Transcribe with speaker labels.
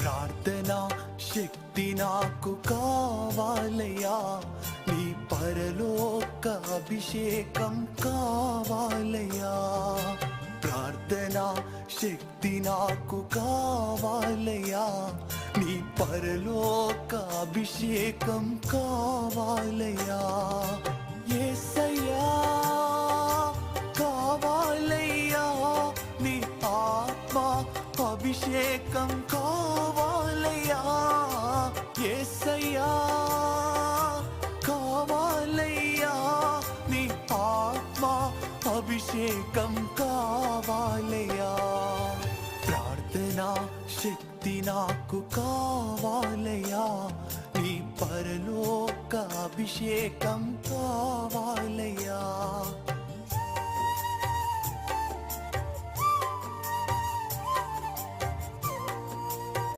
Speaker 1: ప్రార్థన శక్తి నాకు కావాలయ్యా, నీ పరలోక అభిషేకం కావాలయ్యా. ప్రార్థన శక్తి నాకు కావాలయ్యా, నీ పరలోక అభిషేకం కావాలయ్యా. యేసయ్యా కావాలయ్యా, నీ ఆత్మ అభిషేకం కావాలయ్యా. యేసయ్యా కావాలయ్యా, నీ ఆత్మ అభిషేకం కావాలయ్యా. ప్రార్థనా శక్తి నాకు కావాలయ్యా, నీ పరలోక అభిషేకం కావాలయ్యా.